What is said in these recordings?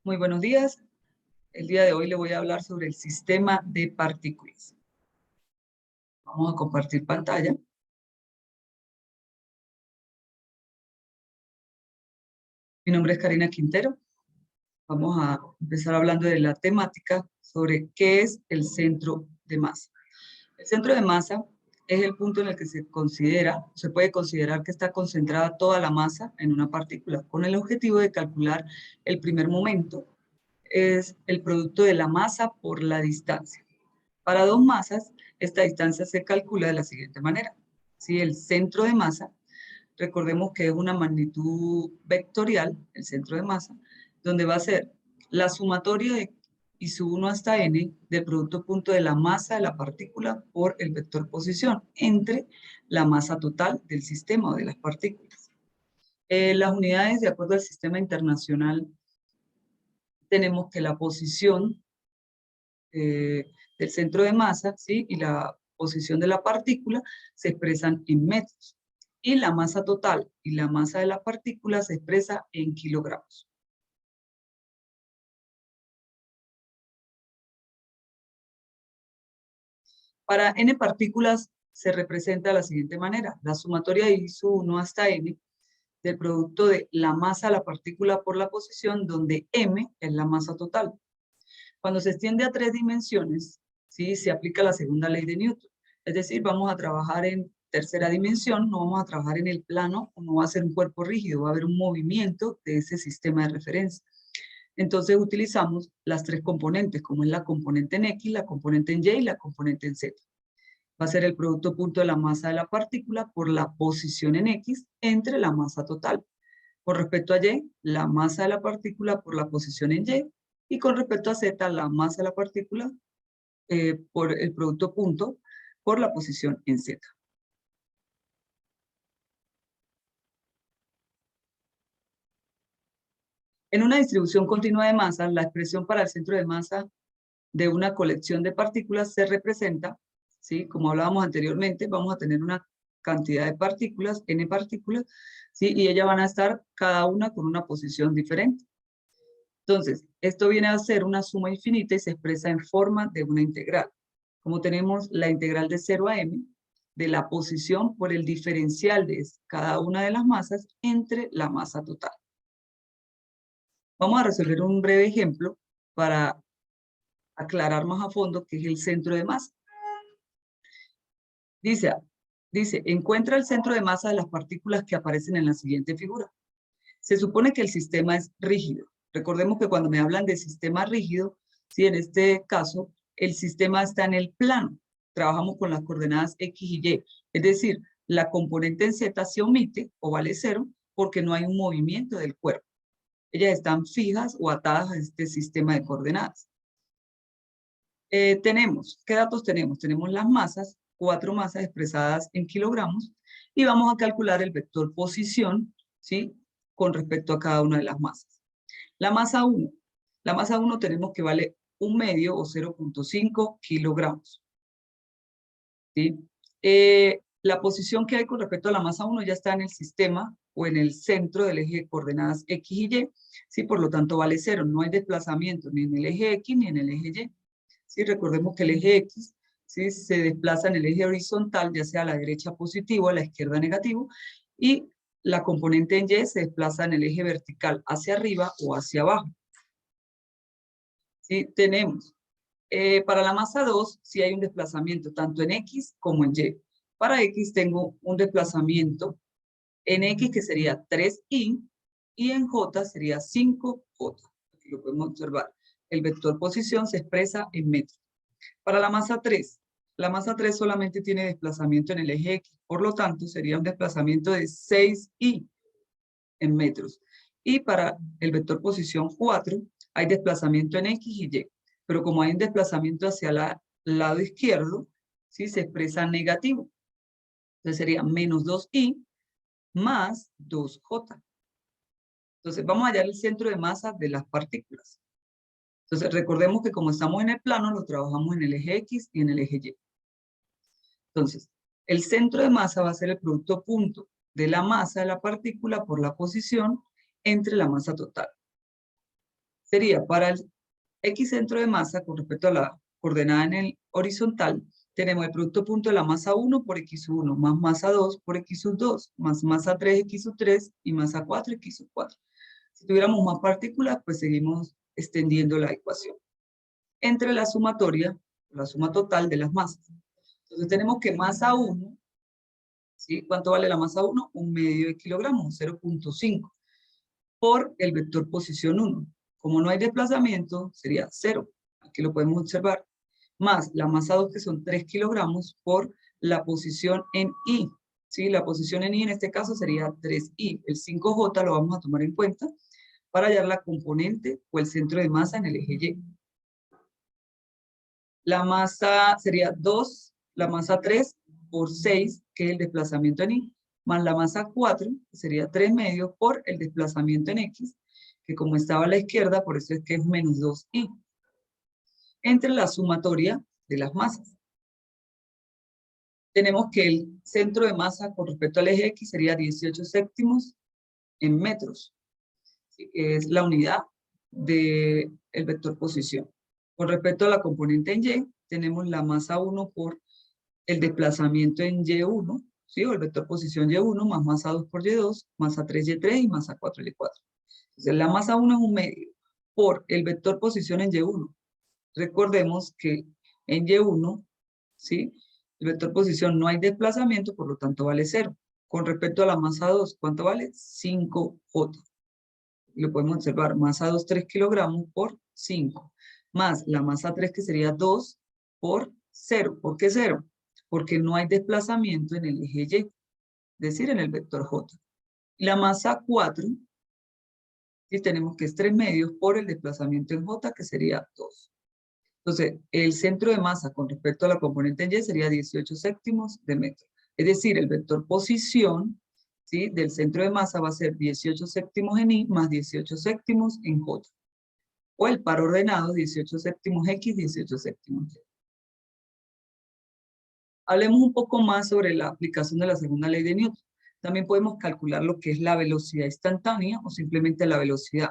Muy buenos días. El día de hoy le voy a hablar sobre el sistema de partículas. Vamos a compartir pantalla. Mi nombre es Karina Quintero. Vamos a empezar hablando de la temática sobre qué es el centro de masa. El centro de masa es el punto en el que se puede considerar que está concentrada toda la masa en una partícula, con el objetivo de calcular el primer momento. Es el producto de la masa por la distancia. Para dos masas, esta distancia se calcula de la siguiente manera. Si el centro de masa, recordemos que es una magnitud vectorial, el centro de masa, donde va a ser la sumatoria de y su 1 hasta n del producto punto de la masa de la partícula por el vector posición entre la masa total del sistema o de las partículas. Las unidades, de acuerdo al sistema internacional, tenemos que la posición del centro de masa, ¿sí? Y la posición de la partícula se expresan en metros. Y la masa total y la masa de la partícula se expresa en kilogramos. Para n partículas se representa de la siguiente manera. La sumatoria de su 1 hasta n del producto de la masa de la partícula por la posición, donde m es la masa total. Cuando se extiende a 3 dimensiones, ¿sí? Se aplica la segunda ley de Newton. Es decir, vamos a trabajar en tercera dimensión, no vamos a trabajar en el plano, no va a ser un cuerpo rígido, va a haber un movimiento de ese sistema de referencia. Entonces utilizamos las tres componentes, como es la componente en X, la componente en Y y la componente en Z. Va a ser el producto punto de la masa de la partícula por la posición en X entre la masa total. Con respecto a Y, la masa de la partícula por la posición en Y, y con respecto a Z, la masa de la partícula por el producto punto por la posición en Z. En una distribución continua de masa, la expresión para el centro de masa de una colección de partículas se representa, ¿sí? Como hablábamos anteriormente, vamos a tener una cantidad de partículas, n partículas, ¿sí? Y ellas van a estar cada una con una posición diferente. Entonces, esto viene a ser una suma infinita y se expresa en forma de una integral. Como tenemos la integral de 0 a m, de la posición por el diferencial de cada una de las masas entre la masa total. Vamos a resolver un breve ejemplo para aclarar más a fondo qué es el centro de masa. Dice, encuentra el centro de masa de las partículas que aparecen en la siguiente figura. Se supone que el sistema es rígido. Recordemos que cuando me hablan de sistema rígido, ¿sí? En este caso, el sistema está en el plano. Trabajamos con las coordenadas X y Y. Es decir, la componente en Z se omite o vale 0 porque no hay un movimiento del cuerpo. Ellas están fijas o atadas a este sistema de coordenadas. ¿Qué datos tenemos? Tenemos las masas, 4 masas expresadas en kilogramos, y vamos a calcular el vector posición, ¿sí? Con respecto a cada una de las masas. La masa 1. La masa 1 tenemos que vale 1/2 o 0.5 kilogramos. ¿Sí? La posición que hay con respecto a la masa 1 ya está en el sistema o en el centro del eje de coordenadas X y Y, ¿sí? Por lo tanto vale 0. No hay desplazamiento ni en el eje X ni en el eje Y. ¿Sí? Recordemos que el eje X, ¿sí? Se desplaza en el eje horizontal, ya sea a la derecha positivo, a la izquierda negativo, y la componente en Y se desplaza en el eje vertical hacia arriba o hacia abajo. ¿Sí? Tenemos, para la masa 2, sí hay un desplazamiento tanto en X como en Y. Para X tengo un desplazamiento en X que sería 3i y en J sería 5j. Aquí lo podemos observar. El vector posición se expresa en metros. Para la masa 3 solamente tiene desplazamiento en el eje X, por lo tanto sería un desplazamiento de 6i en metros. Y para el vector posición 4 hay desplazamiento en X y Y, pero como hay un desplazamiento hacia el lado izquierdo, ¿sí? Se expresa negativo. Entonces sería menos 2i más 2j. Entonces vamos a hallar el centro de masa de las partículas. Entonces recordemos que como estamos en el plano, lo trabajamos en el eje X y en el eje Y. Entonces, el centro de masa va a ser el producto punto de la masa de la partícula por la posición entre la masa total. sería para el X centro de masa con respecto a la coordenada en el horizontal, tenemos el producto punto de la masa 1 por X1 más masa 2 por X2 más masa 3 X3 y masa 4 X4. Si tuviéramos más partículas, pues seguimos extendiendo la ecuación. Entre la sumatoria, la suma total de las masas. Entonces tenemos que masa 1, ¿sí? ¿Cuánto vale la masa 1? 1/2 de kilogramo, 0.5, por el vector posición 1. Como no hay desplazamiento, sería 0. Aquí lo podemos observar. Más la masa 2, que son 3 kilogramos, por la posición en I. ¿Sí? La posición en I en este caso sería 3I. El 5J lo vamos a tomar en cuenta para hallar la componente o el centro de masa en el eje Y. La masa sería 2, la masa 3 por 6, que es el desplazamiento en Y, más la masa 4, que sería 3/2 por el desplazamiento en X, que como estaba a la izquierda, por eso es que es menos 2I. Entre la sumatoria de las masas. Tenemos que el centro de masa con respecto al eje X sería 18 séptimos en metros, que es la unidad del vector posición. Con respecto a la componente en Y, tenemos la masa 1 por el desplazamiento en Y1, ¿sí? O el vector posición Y1 más masa 2 por Y2, masa 3 Y3 y masa 4 Y4. Entonces la masa 1 es 1/2 por el vector posición en Y1. Recordemos que en Y1, ¿sí? El vector posición no hay desplazamiento, por lo tanto vale 0. Con respecto a la masa 2, ¿cuánto vale? 5J. Lo podemos observar, masa 2, 3 kilogramos por 5. Más la masa 3, que sería 2 por 0. ¿Por qué 0? Porque no hay desplazamiento en el eje Y, es decir, en el vector J. La masa 4, y tenemos que es 3/2 por el desplazamiento en J, que sería 2. Entonces, el centro de masa con respecto a la componente en Y sería 18 séptimos de metro. Es decir, el vector posición, ¿sí?, del centro de masa va a ser 18 séptimos en Y más 18 séptimos en J. O el par ordenado, 18 séptimos X, 18 séptimos Y. Hablemos un poco más sobre la aplicación de la segunda ley de Newton. También podemos calcular lo que es la velocidad instantánea o simplemente la velocidad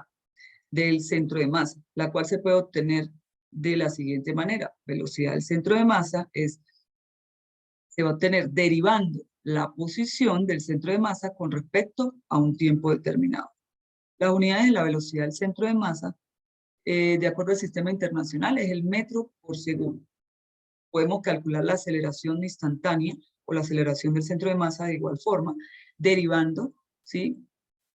del centro de masa, la cual se puede obtener de la siguiente manera. Velocidad del centro de masa se va a obtener derivando la posición del centro de masa con respecto a un tiempo determinado. Las unidades de la velocidad del centro de masa, de acuerdo al sistema internacional, es el metro por segundo. Podemos calcular la aceleración instantánea o la aceleración del centro de masa de igual forma, derivando, ¿sí?,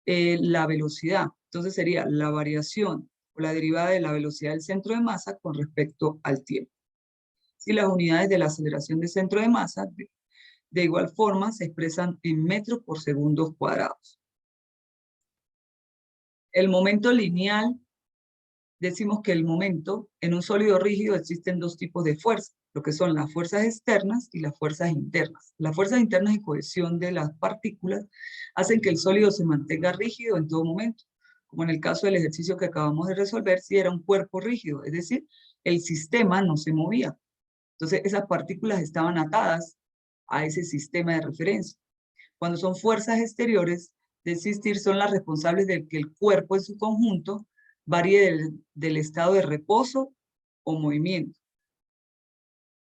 la velocidad. Entonces sería la variación o la derivada de la velocidad del centro de masa con respecto al tiempo. Si las unidades de la aceleración del centro de masa, de igual forma, se expresan en metros por segundos cuadrados. El momento lineal, decimos que el momento en un sólido rígido existen dos tipos de fuerzas, lo que son las fuerzas externas y las fuerzas internas. Las fuerzas internas y cohesión de las partículas hacen que el sólido se mantenga rígido en todo momento, como en el caso del ejercicio que acabamos de resolver, si era un cuerpo rígido, es decir, el sistema no se movía. Entonces esas partículas estaban atadas a ese sistema de referencia. Cuando son fuerzas exteriores, de existir, son las responsables de que el cuerpo en su conjunto varíe del estado de reposo o movimiento.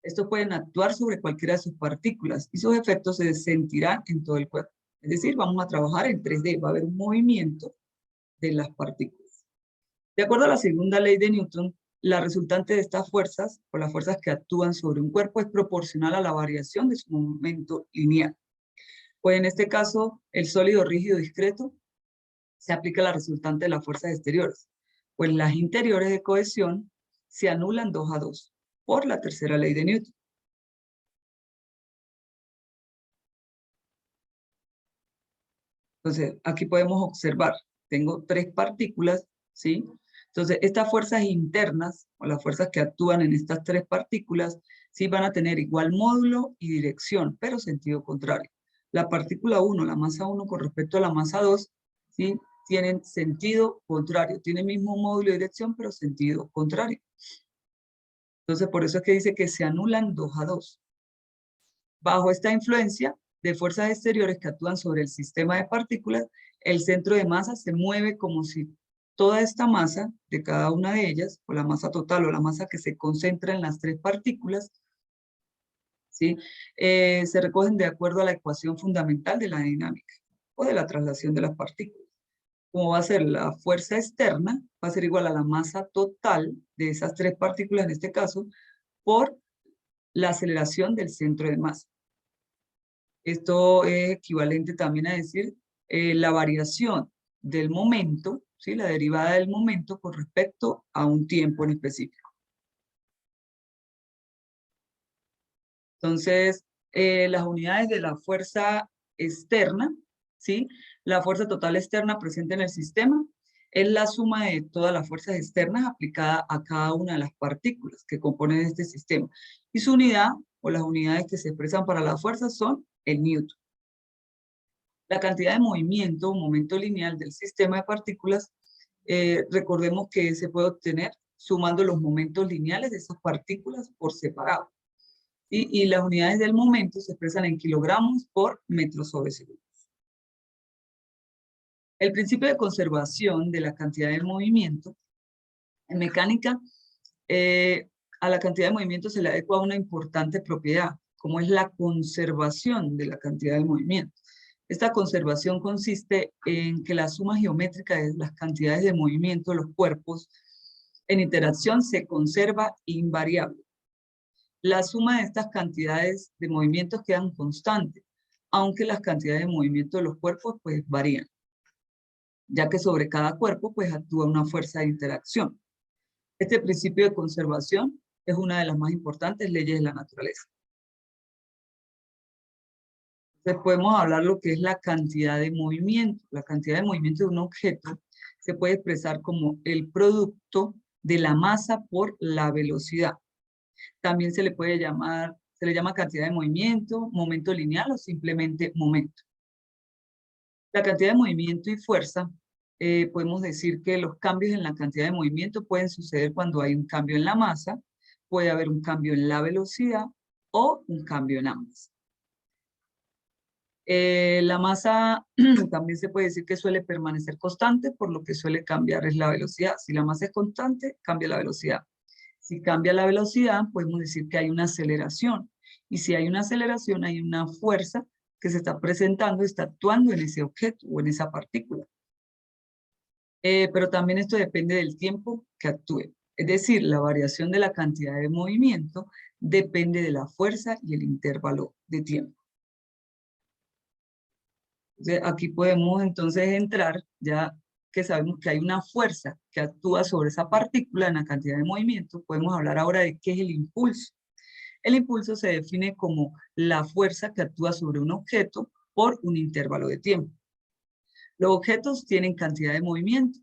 Estos pueden actuar sobre cualquiera de sus partículas y sus efectos se sentirán en todo el cuerpo. Es decir, vamos a trabajar en 3D, va a haber un movimiento de las partículas. De acuerdo a la segunda ley de Newton, la resultante de estas fuerzas, o las fuerzas que actúan sobre un cuerpo, es proporcional a la variación de su momento lineal. Pues en este caso, el sólido rígido discreto se aplica la resultante de las fuerzas exteriores, pues las interiores de cohesión se anulan 2 a 2 por la tercera ley de Newton. Entonces, aquí podemos observar, tengo 3 partículas, ¿sí? Entonces, estas fuerzas internas, o las fuerzas que actúan en estas 3 partículas, sí van a tener igual módulo y dirección, pero sentido contrario. La partícula 1, la masa 1 con respecto a la masa 2, ¿sí?, tienen sentido contrario, tienen mismo módulo y dirección, pero sentido contrario. Entonces, por eso es que dice que se anulan 2 a 2. Bajo esta influencia de fuerzas exteriores que actúan sobre el sistema de partículas, el centro de masa se mueve como si toda esta masa de cada una de ellas, o la masa total o la masa que se concentra en las tres partículas, ¿sí? Se recogen de acuerdo a la ecuación fundamental de la dinámica o de la traslación de las partículas. Como va a ser la fuerza externa, va a ser igual a la masa total de esas tres partículas, en este caso, por la aceleración del centro de masa. Esto es equivalente también a decir la variación del momento, ¿sí? La derivada del momento con respecto a un tiempo en específico. Entonces, las unidades de la fuerza externa, ¿sí? La fuerza total externa presente en el sistema es la suma de todas las fuerzas externas aplicadas a cada una de las partículas que componen este sistema. Y su unidad, o las unidades que se expresan para la fuerza, son el newton. La cantidad de movimiento o momento lineal del sistema de partículas, recordemos que se puede obtener sumando los momentos lineales de esas partículas por separado. Y las unidades del momento se expresan en kilogramos por metro sobre segundo. El principio de conservación de la cantidad de movimiento en mecánica, a la cantidad de movimiento se le adecua una importante propiedad, como es la conservación de la cantidad de movimiento. Esta conservación consiste en que la suma geométrica de las cantidades de movimiento de los cuerpos en interacción se conserva invariable. La suma de estas cantidades de movimientos quedan constantes, aunque las cantidades de movimiento de los cuerpos pues varían, ya que sobre cada cuerpo pues actúa una fuerza de interacción. Este principio de conservación es una de las más importantes leyes de la naturaleza. Entonces podemos hablar lo que es la cantidad de movimiento. La cantidad de movimiento de un objeto se puede expresar como el producto de la masa por la velocidad. También se le llama cantidad de movimiento, momento lineal o simplemente momento. La cantidad de movimiento y fuerza, podemos decir que los cambios en la cantidad de movimiento pueden suceder cuando hay un cambio en la masa, puede haber un cambio en la velocidad o un cambio en ambas. La masa también se puede decir que suele permanecer constante, por lo que suele cambiar es la velocidad. Si la masa es constante, cambia la velocidad. Si cambia la velocidad, podemos decir que hay una aceleración. Y si hay una aceleración, hay una fuerza que se está presentando, está actuando en ese objeto o en esa partícula. Pero también esto depende del tiempo que actúe. Es decir, la variación de la cantidad de movimiento depende de la fuerza y el intervalo de tiempo. Entonces, aquí podemos entonces entrar, ya que sabemos que hay una fuerza que actúa sobre esa partícula en la cantidad de movimiento, podemos hablar ahora de qué es el impulso. El impulso se define como la fuerza que actúa sobre un objeto por un intervalo de tiempo. Los objetos tienen cantidad de movimiento.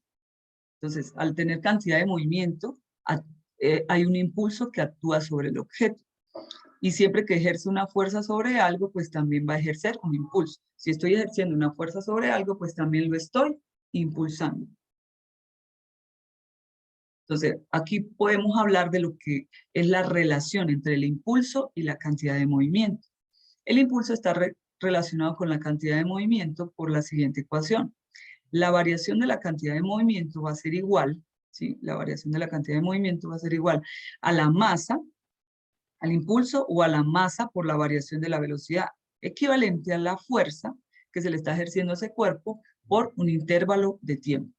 Entonces, al tener cantidad de movimiento, hay un impulso que actúa sobre el objeto. Y siempre que ejerce una fuerza sobre algo, pues también va a ejercer un impulso. Si estoy ejerciendo una fuerza sobre algo, pues también lo estoy impulsando. Entonces, aquí podemos hablar de lo que es la relación entre el impulso y la cantidad de movimiento. El impulso está relacionado con la cantidad de movimiento por la siguiente ecuación. La variación de la cantidad de movimiento va a ser igual, ¿sí? La variación de la cantidad de movimiento va a ser igual a la masa, al impulso o a la masa por la variación de la velocidad, equivalente a la fuerza que se le está ejerciendo a ese cuerpo por un intervalo de tiempo.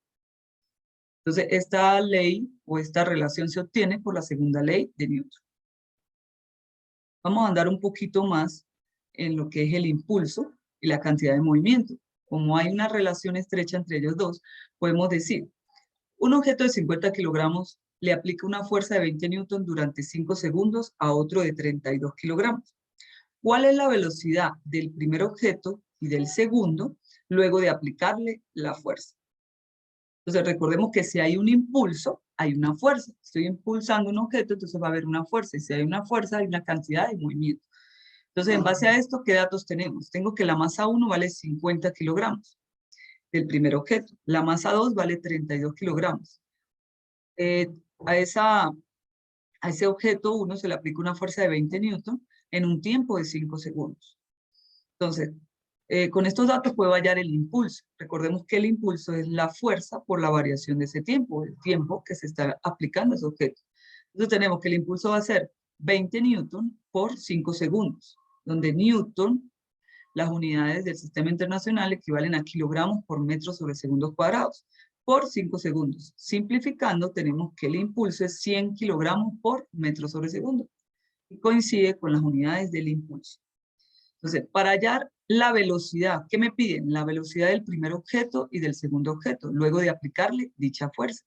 Entonces, esta ley o esta relación se obtiene por la segunda ley de Newton. Vamos a andar un poquito más en lo que es el impulso y la cantidad de movimiento. Como hay una relación estrecha entre ellos dos, podemos decir, un objeto de 50 kilogramos le aplica una fuerza de 20 newton durante 5 segundos a otro de 32 kilogramos. ¿Cuál es la velocidad del primer objeto y del segundo luego de aplicarle la fuerza? Entonces recordemos que si hay un impulso, hay una fuerza. Estoy impulsando un objeto, entonces va a haber una fuerza. Y si hay una fuerza, hay una cantidad de movimiento. Entonces, en base a esto, ¿qué datos tenemos? Tengo que la masa 1 vale 50 kilogramos del primer objeto. La masa 2 vale 32 kilogramos. Eh, a ese objeto 1 se le aplica una fuerza de 20 newton en un tiempo de 5 segundos. Entonces, Con estos datos puedo hallar el impulso. Recordemos que el impulso es la fuerza por la variación de ese tiempo, el tiempo que se está aplicando a ese objeto. Entonces tenemos que el impulso va a ser 20 newton por 5 segundos, donde newton, las unidades del sistema internacional equivalen a kilogramos por metro sobre segundos cuadrados, por 5 segundos. Simplificando, tenemos que el impulso es 100 kilogramos por metro sobre segundo, y coincide con las unidades del impulso. Entonces, para hallar la velocidad, ¿qué me piden? La velocidad del primer objeto y del segundo objeto, luego de aplicarle dicha fuerza.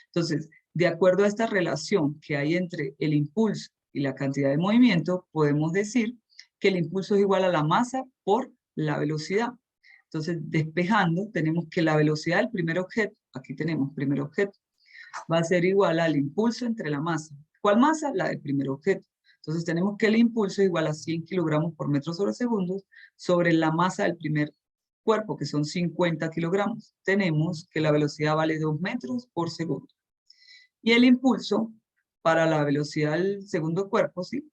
Entonces, de acuerdo a esta relación que hay entre el impulso y la cantidad de movimiento, podemos decir que el impulso es igual a la masa por la velocidad. Entonces, despejando, tenemos que la velocidad del primer objeto, aquí tenemos primer objeto, va a ser igual al impulso entre la masa. ¿Cuál masa? La del primer objeto. Entonces tenemos que el impulso es igual a 100 kilogramos por metro sobre segundos sobre la masa del primer cuerpo, que son 50 kilogramos. Tenemos que la velocidad vale 2 metros por segundo. Y el impulso para la velocidad del segundo cuerpo, ¿sí?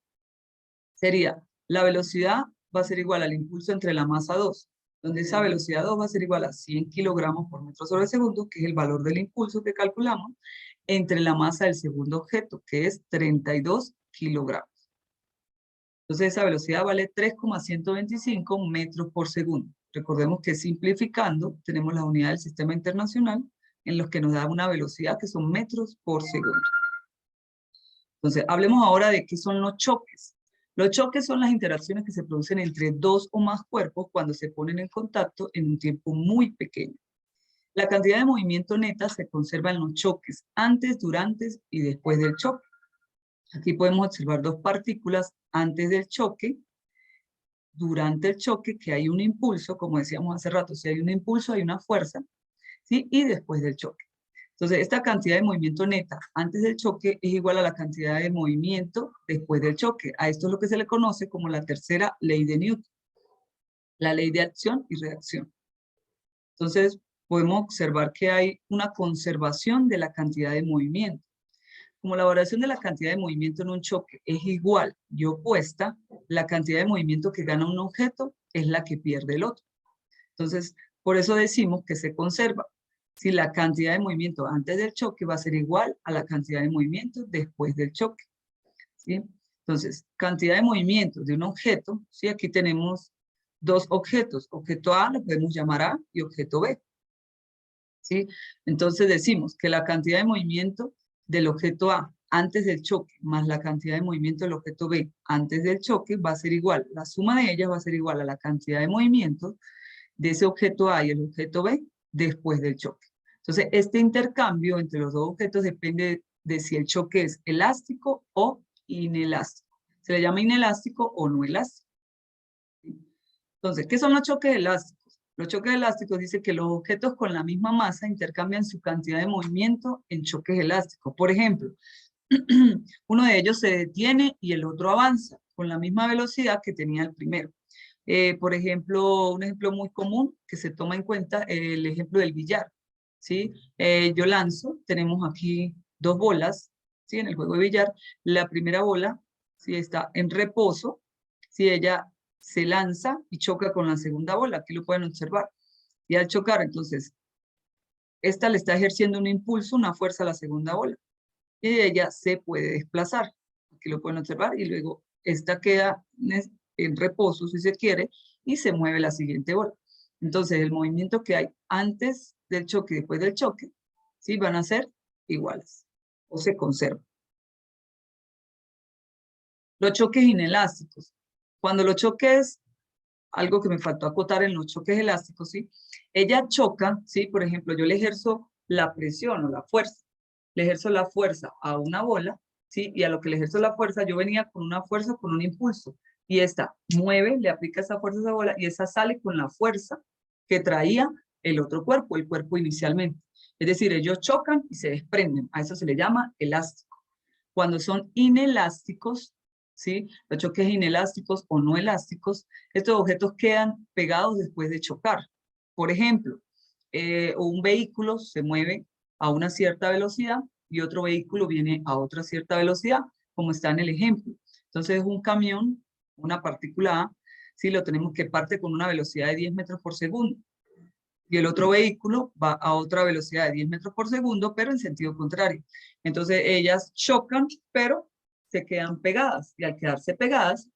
Sería, la velocidad va a ser igual al impulso entre la masa 2, donde esa velocidad 2 va a ser igual a 100 kilogramos por metro sobre segundo, que es el valor del impulso que calculamos, entre la masa del segundo objeto, que es 32 kilogramos. Entonces esa velocidad vale 3,125 metros por segundo. Recordemos que simplificando tenemos la unidad del sistema internacional en los que nos da una velocidad que son metros por segundo. Entonces hablemos ahora de qué son los choques. Los choques son las interacciones que se producen entre dos o más cuerpos cuando se ponen en contacto en un tiempo muy pequeño. La cantidad de movimiento neta se conserva en los choques antes, durante y después del choque. Aquí podemos observar dos partículas antes del choque, durante el choque, que hay un impulso, como decíamos hace rato, si hay un impulso hay una fuerza, ¿sí? Y después del choque. Entonces, esta cantidad de movimiento neta antes del choque es igual a la cantidad de movimiento después del choque. A esto es lo que se le conoce como la tercera ley de Newton, la ley de acción y reacción. Entonces, podemos observar que hay una conservación de la cantidad de movimiento. Como la variación de la cantidad de movimiento en un choque es igual y opuesta, la cantidad de movimiento que gana un objeto es la que pierde el otro. Entonces, por eso decimos que se conserva. Si la cantidad de movimiento antes del choque va a ser igual a la cantidad de movimiento después del choque, ¿sí? Entonces, cantidad de movimiento de un objeto, ¿sí? Aquí tenemos dos objetos. Objeto A lo podemos llamar A y objeto B, ¿sí? Entonces decimos que la cantidad de movimiento del objeto A antes del choque más la cantidad de movimiento del objeto B antes del choque va a ser igual. La suma de ellas va a ser igual a la cantidad de movimiento de ese objeto A y el objeto B después del choque. Entonces, este intercambio entre los dos objetos depende de si el choque es elástico o inelástico. Se le llama inelástico o no elástico. Entonces, ¿qué son los choques elásticos? Los choques elásticos dicen que los objetos con la misma masa intercambian su cantidad de movimiento en choques elásticos. Por ejemplo, uno de ellos se detiene y el otro avanza con la misma velocidad que tenía el primero. Por ejemplo, un ejemplo muy común que se toma en cuenta, el ejemplo del billar, ¿sí? Yo lanzo, tenemos aquí dos bolas, ¿sí? En el juego de billar, la primera bola, ¿sí? Está en reposo, ¿sí? Ella se lanza y choca con la segunda bola, aquí lo pueden observar. Y al chocar, entonces, esta le está ejerciendo un impulso, una fuerza a la segunda bola. Y ella se puede desplazar, aquí lo pueden observar, y luego esta queda en reposo, si se quiere, y se mueve la siguiente bola. Entonces, el movimiento que hay antes del choque y después del choque, ¿sí? Van a ser iguales, o se conservan. Los choques inelásticos. Cuando los choques, algo que me faltó acotar en los choques elásticos, ¿sí? Ella choca, ¿sí? Por ejemplo, yo le ejerzo la presión o la fuerza. Le ejerzo la fuerza a una bola, ¿sí? Y a lo que le ejerzo la fuerza, yo venía con una fuerza, con un impulso. Y esta mueve, le aplica esa fuerza a esa bola y esa sale con la fuerza que traía el otro cuerpo, el cuerpo inicialmente. Es decir, ellos chocan y se desprenden. A eso se le llama elástico. Cuando son inelásticos, ¿sí? Los choques inelásticos o no elásticos, estos objetos quedan pegados después de chocar. Por ejemplo, un vehículo se mueve a una cierta velocidad y otro vehículo viene a otra cierta velocidad, como está en el ejemplo. Entonces un camión, una partícula A, ¿sí? Lo tenemos que parte con una velocidad de 10 metros por segundo. Y el otro vehículo va a otra velocidad de 10 metros por segundo, pero en sentido contrario. Entonces ellas chocan, pero se quedan pegadas. Y al quedarse pegadas,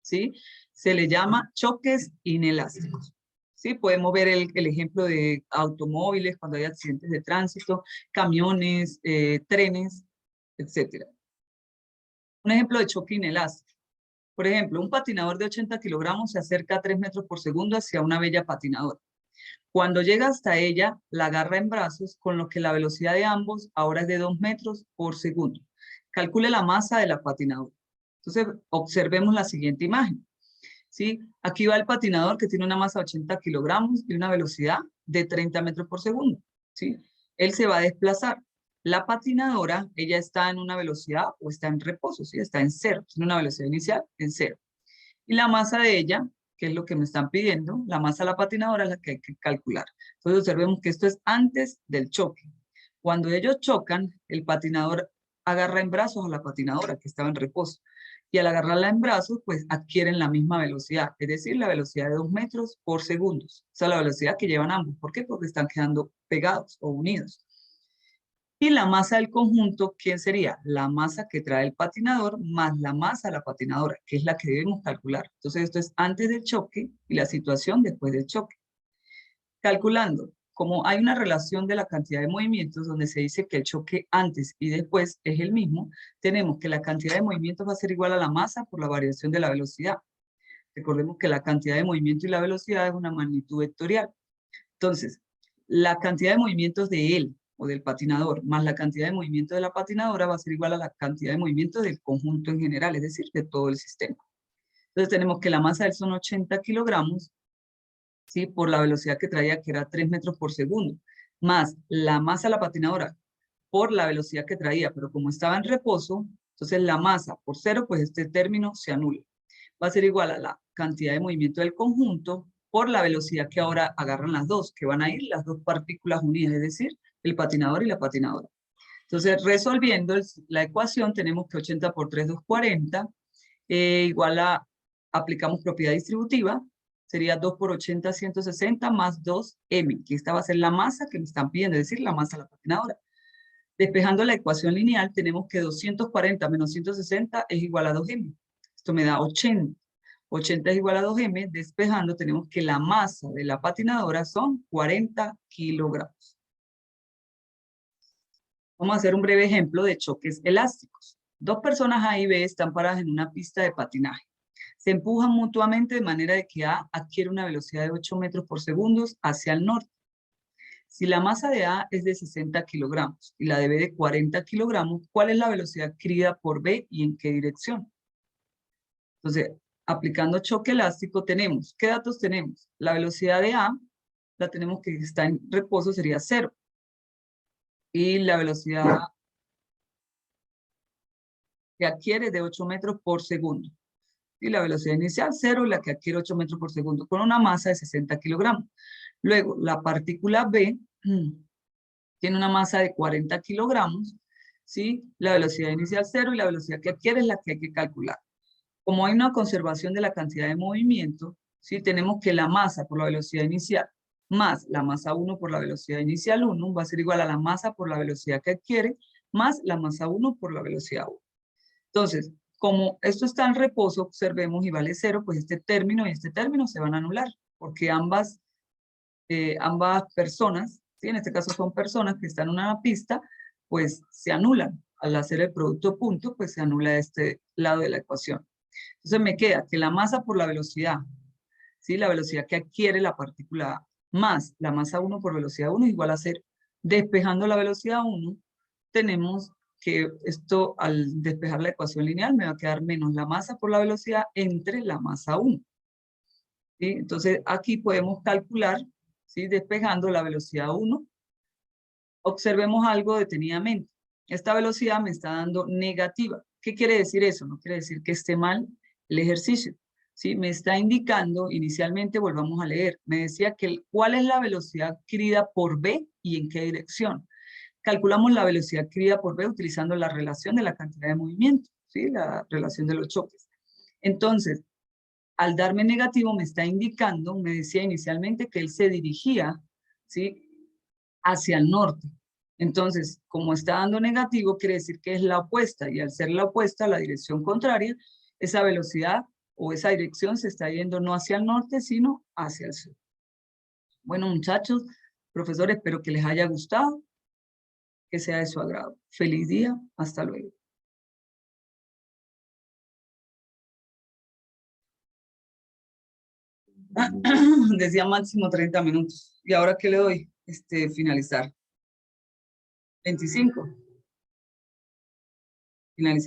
¿sí? Se le llama choques inelásticos. ¿Sí? Podemos ver el ejemplo de automóviles cuando hay accidentes de tránsito, camiones, trenes, etc. Un ejemplo de choque inelástico. Por ejemplo, un patinador de 80 kilogramos se acerca a 3 metros por segundo hacia una bella patinadora. Cuando llega hasta ella, la agarra en brazos, con lo que la velocidad de ambos ahora es de 2 metros por segundo. Calcule la masa de la patinadora. Entonces, observemos la siguiente imagen. ¿Sí? Aquí va el patinador que tiene una masa de 80 kilogramos y una velocidad de 30 metros por segundo. ¿Sí? Él se va a desplazar. La patinadora, ella está en una velocidad o está en reposo, ¿sí? Está en cero, tiene una velocidad inicial en cero. Y la masa de ella, que es lo que me están pidiendo, la masa de la patinadora es la que hay que calcular. Entonces observemos que esto es antes del choque. Cuando ellos chocan, el patinador agarra en brazos a la patinadora que estaba en reposo. Y al agarrarla en brazos, pues adquieren la misma velocidad, es decir, la velocidad de 2 metros por segundo. Esa es la velocidad que llevan ambos. ¿Por qué? Porque están quedando pegados o unidos. Y la masa del conjunto, ¿quién sería? La masa que trae el patinador más la masa de la patinadora, que es la que debemos calcular. Entonces esto es antes del choque y la situación después del choque. Calculando, como hay una relación de la cantidad de movimientos donde se dice que el choque antes y después es el mismo, tenemos que la cantidad de movimientos va a ser igual a la masa por la variación de la velocidad. Recordemos que la cantidad de movimiento y la velocidad es una magnitud vectorial. Entonces, la cantidad de movimientos de él o del patinador más la cantidad de movimiento de la patinadora va a ser igual a la cantidad de movimiento del conjunto en general, es decir, de todo el sistema. Entonces tenemos que la masa de él son 80 kilogramos, ¿sí? Por la velocidad que traía, que era 3 metros por segundo, más la masa de la patinadora por la velocidad que traía, pero como estaba en reposo, entonces la masa por cero, pues este término se anula. Va a ser igual a la cantidad de movimiento del conjunto por la velocidad que ahora agarran las dos, que van a ir las dos partículas unidas, es decir, el patinador y la patinadora. Entonces, resolviendo la ecuación, tenemos que 80 por 3, 240, igual a, aplicamos propiedad distributiva, sería 2 por 80, 160, más 2m, que esta va a ser la masa que me están pidiendo, es decir, la masa de la patinadora. Despejando la ecuación lineal, tenemos que 240 menos 160 es igual a 2m. Esto me da 80. 80 es igual a 2m. Despejando, tenemos que la masa de la patinadora son 40 kilogramos. Vamos a hacer un breve ejemplo de choques elásticos. Dos personas A y B están paradas en una pista de patinaje. Se empujan mutuamente de manera de que A adquiere una velocidad de 8 metros por segundo hacia el norte. Si la masa de A es de 60 kilogramos y la de B de 40 kilogramos, ¿cuál es la velocidad adquirida por B y en qué dirección? Entonces, aplicando choque elástico tenemos, ¿qué datos tenemos? La velocidad de A, la tenemos que está en reposo, sería 0. Y la velocidad que adquiere de 8 metros por segundo. Y la velocidad inicial 0 y la que adquiere 8 metros por segundo, con una masa de 60 kilogramos. Luego, la partícula B tiene una masa de 40 kilogramos, ¿sí? La velocidad inicial 0 y la velocidad que adquiere es la que hay que calcular. Como hay una conservación de la cantidad de movimiento, ¿sí? Tenemos que la masa por la velocidad inicial más la masa 1 por la velocidad inicial 1 va a ser igual a la masa por la velocidad que adquiere más la masa 1 por la velocidad 1. Entonces, como esto está en reposo, observemos y vale 0, pues este término y este término se van a anular, porque ambas personas, ¿sí? En este caso son personas que están en una pista, pues se anulan. Al hacer el producto punto, pues se anula este lado de la ecuación. Entonces me queda que la masa por la velocidad, ¿sí? La velocidad que adquiere la partícula A, más la masa 1 por velocidad 1 es igual a 0. Despejando la velocidad 1, tenemos que esto al despejar la ecuación lineal me va a quedar menos la masa por la velocidad entre la masa 1. ¿Sí? Entonces aquí podemos calcular, ¿sí? Despejando la velocidad 1. Observemos algo detenidamente. Esta velocidad me está dando negativa. ¿Qué quiere decir eso? No quiere decir que esté mal el ejercicio. ¿Sí? Me está indicando, inicialmente volvamos a leer, me decía que cuál es la velocidad adquirida por B y en qué dirección. Calculamos la velocidad adquirida por B utilizando la relación de la cantidad de movimiento, ¿sí? La relación de los choques. Entonces, al darme negativo me está indicando, me decía inicialmente que él se dirigía, ¿sí?, hacia el norte. Entonces, como está dando negativo, quiere decir que es la opuesta, y al ser la opuesta, la dirección contraria, esa velocidad o esa dirección se está yendo no hacia el norte, sino hacia el sur. Bueno, muchachos, profesores, espero que les haya gustado, que sea de su agrado. Feliz día, hasta luego. Decía máximo 30 minutos. ¿Y ahora qué le doy? Finalizar. 25. Finalizar.